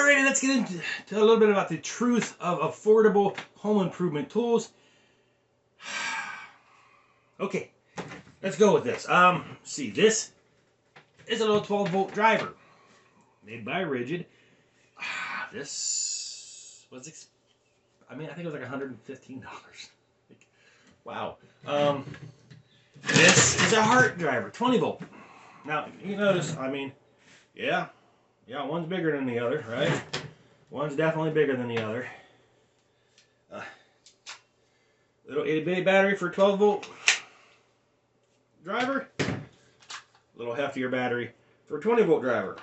Alrighty, let's get into a little bit about the truth of affordable home improvement tools. Okay, let's go with this. See, this is a little 12-volt driver made by Ridgid. This was, I think it was like $115. Like, wow. This is a Hart driver, 20 volt. Now, you notice, yeah, one's bigger than the other, right? One's definitely bigger than the other. Little itty bitty battery for a 12 volt driver. Little heftier battery for a 20 volt driver.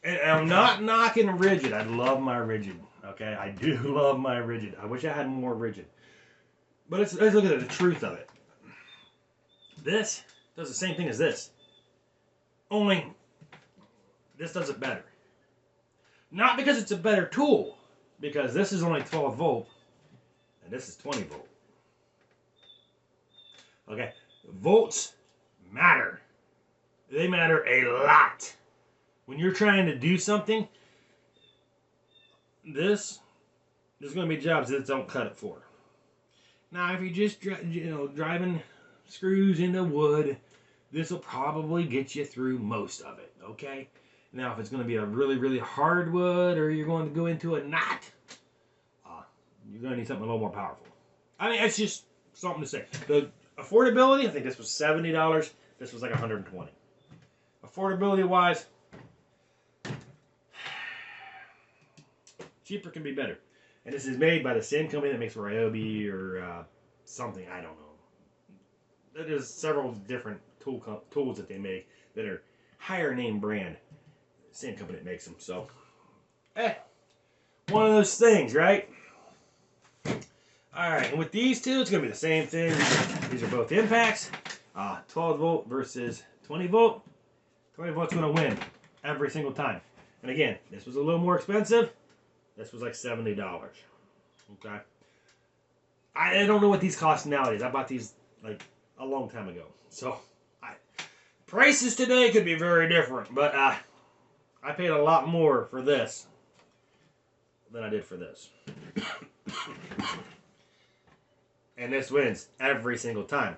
And I'm not knocking Ridgid. I love my Ridgid. Okay, I do love my Ridgid. I wish I had more Ridgid. But let's look at the truth of it. This does the same thing as this. Only this does it better. Not because it's a better tool, because this is only 12 volt and this is 20 volt. Okay, volts matter. They matter a lot. When you're trying to do something, there's going to be jobs that don't cut it for. Now, if you're just driving screws into wood, this will probably get you through most of it, okay? Now, if it's going to be a really, really hard wood, or you're going to go into a knot, you're going to need something a little more powerful. It's just something to say. The affordability, I think this was $70. This was like $120. Affordability-wise, cheaper can be better. And this is made by the same company that makes Ryobi or something, I don't know. There's several different tools that they make that are higher name brand. Same company that makes them. So, one of those things, right? Alright, and with these two, it's going to be the same thing. These are both impacts. 12 volt versus 20 volt. 20 volt's going to win every single time. And again, this was a little more expensive. This was like $70. Okay. I don't know what these cost nowadays. I bought these like a long time ago. So, prices today could be very different. But I paid a lot more for this than I did for this. And this wins every single time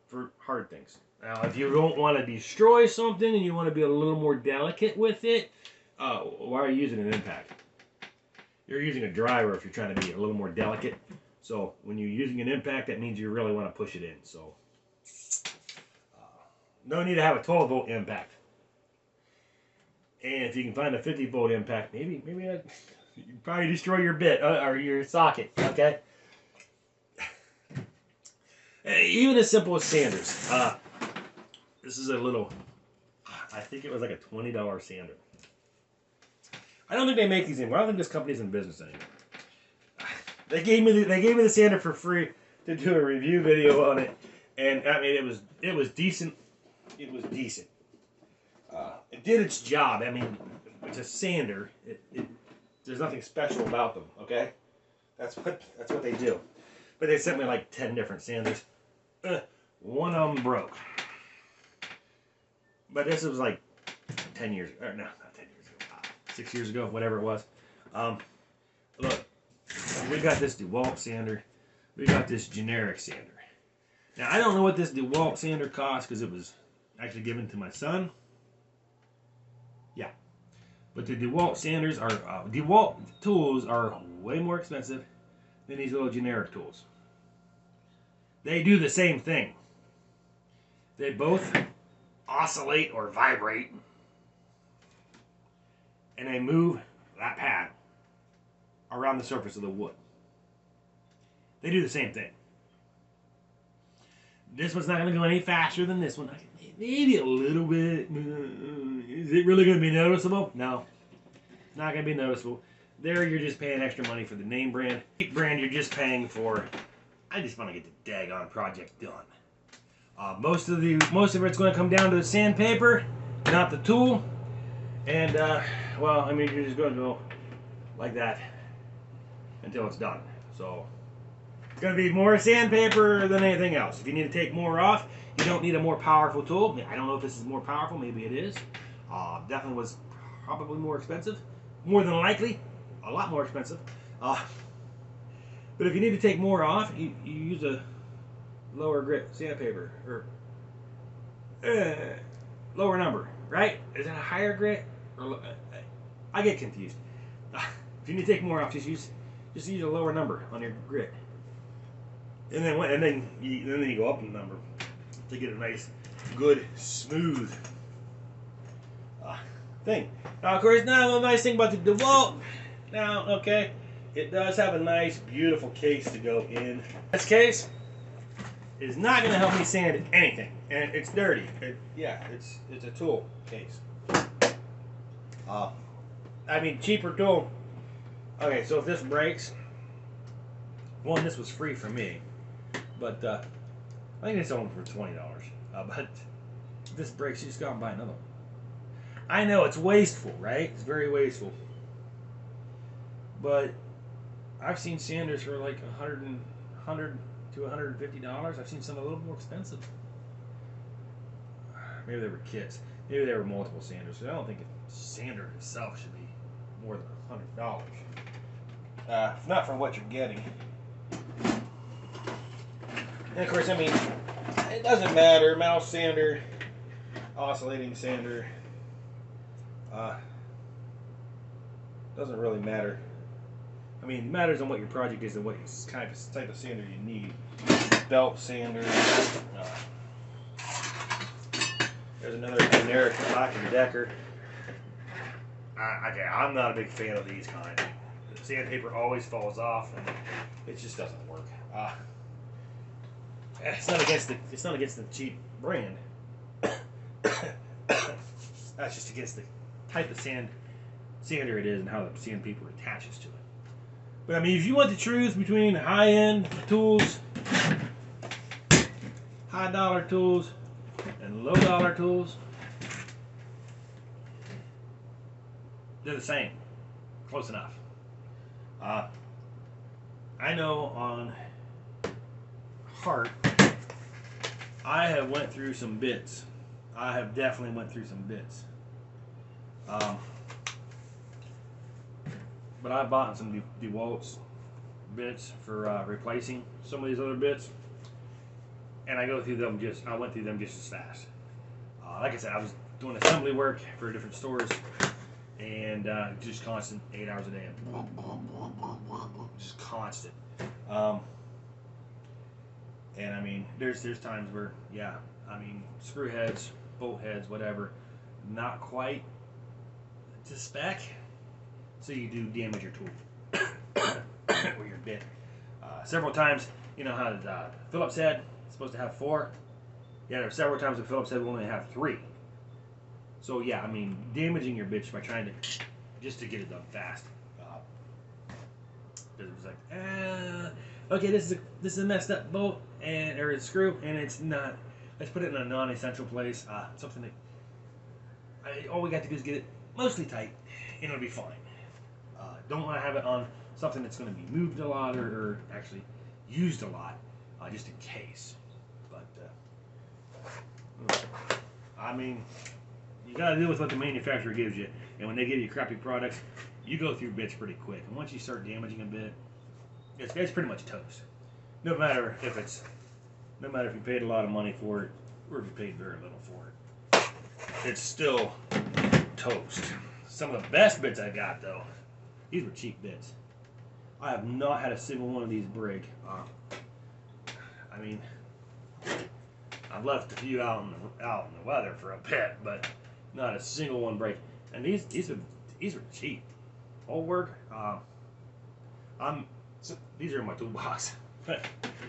for hard things. Now, if you don't want to destroy something and you want to be a little more delicate with it, why are you using an impact? You're using a driver if you're trying to be a little more delicate. So when you're using an impact, that means you really want to push it in. So no need to have a 12 volt impact. And if you can find a 50 volt impact, maybe you probably destroy your bit or your socket. Okay. Even as simple as sanders. This is a little. I think it was like a $20 sander. I don't think they make these anymore. I don't think this company's in business anymore. They gave me the sander for free to do a review video on it, and it was decent. It was decent. It did its job. It's a sander. There's nothing special about them. Okay, that's what they do. But they sent me like 10 different sanders. One of them broke. But this was like 10 years ago. Or no, not 10 years ago. 6 years ago, whatever it was. Look, we got this DeWalt sander. We got this generic sander. Now, I don't know what this DeWalt sander cost because it was actually given to my son. Yeah. But the DeWalt sanders are, DeWalt tools are way more expensive than these little generic tools. They do the same thing. They both oscillate or vibrate, and they move that pad around the surface of the wood. They do the same thing. This one's not going to go any faster than this one. Maybe a little bit. Is it really going to be noticeable? No. It's not going to be noticeable. There, you're just paying extra money for the name brand. Brand, you're just paying for, I just want to get the daggone project done. Most of it's going to come down to the sandpaper, not the tool. And, you're just going to go like that until it's done. So, it's going to be more sandpaper than anything else. If you need to take more off, you don't need a more powerful tool. I don't know if this is more powerful. Maybe it is. Definitely was probably more expensive. More than likely, a lot more expensive. But if you need to take more off, you use a lower grit sandpaper or lower number, right? Is it a higher grit? Or I get confused. If you need to take more off, just use a lower number on your grit, and then you go up in number to get a nice, good, smooth thing. Now, of course, now the nice thing about the DeWalt, now, okay, it does have a nice, beautiful case to go in. This case is not going to help me sand anything, and it's dirty. It's a tool case. I mean, cheaper tool. Okay, so if this breaks, one, this was free for me, but I think it's only for $20. But if this breaks, you just go out and buy another one. I know it's wasteful, right? It's very wasteful. But I've seen sanders for like $100 to $150. I've seen some a little more expensive. Maybe they were kits. Maybe they were multiple sanders. So I don't think a sander itself should be more than $100. Not from what you're getting. And of course, I mean, it doesn't matter. Mouse sander, oscillating sander. Doesn't really matter. I mean, it matters on what your project is and what type of sander you need. Belt sander. There's another generic Black & Decker. Okay, I'm not a big fan of these kind. The sandpaper always falls off, and it just doesn't work. It's not against the cheap brand. That's just against the type of sander it is and how the sandpaper attaches to it. But I mean, if you want the truth between high-end tools, high-dollar tools, and low-dollar tools, they're the same. Close enough. I know on Hart, I have went through some bits. I have definitely went through some bits. But I bought some DeWalt's bits for replacing some of these other bits, and I went through them just as fast. Like I said, I was doing assembly work for different stores, and just constant 8 hours a day, just constant. And I mean, there's times where, yeah, I mean, screw heads, bolt heads, whatever, not quite to spec. So you do damage your tool or your bit. Several times, you know how the Phillips head is supposed to have 4? Yeah, there are several times the Phillips head will only have 3. So yeah, I mean, damaging your bits by trying to, just to get it done fast. It was like, okay, this is a messed up bolt or a screw, and it's not. Let's put it in a non-essential place. Something that all we got to do is get it mostly tight, and it'll be fine. Don't want to have it on something that's going to be moved a lot or actually used a lot, just in case. But I mean, you got to deal with what the manufacturer gives you, and when they give you crappy products, you go through bits pretty quick. And once you start damaging a bit, it's pretty much toast. No matter if you paid a lot of money for it or if you paid very little for it, it's still toast. Some of the best bits I got, though, these were cheap bits. I have not had a single one of these break. I mean, I've left a few out in the weather for a bit, but not a single one break. And these are cheap. Old work. These are in my toolbox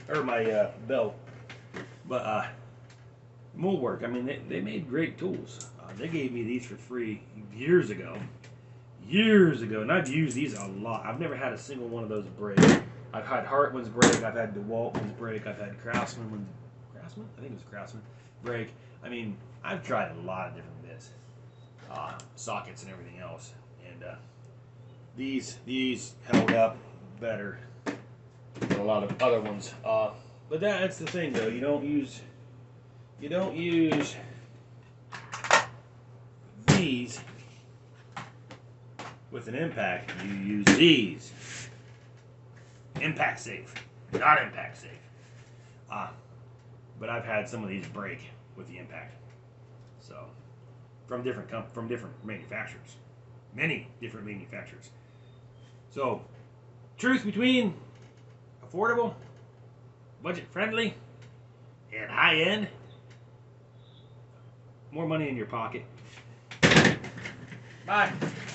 or my belt. But mold work. I mean, they made great tools. They gave me these for free years ago, and I've used these a lot. I've never had a single one of those break. I've had Hart ones break. I've had DeWalt ones break. I've had Craftsman ones. Craftsman? I think it was Craftsman break. I mean, I've tried a lot of different bits, sockets and everything else, and these held up better than a lot of other ones. But that's the thing, though. You don't use these with an impact, you use these. Impact safe, not impact safe. But I've had some of these break with the impact. So, from different manufacturers, many different manufacturers. So, truth between affordable, budget friendly, and high end. More money in your pocket. Bye.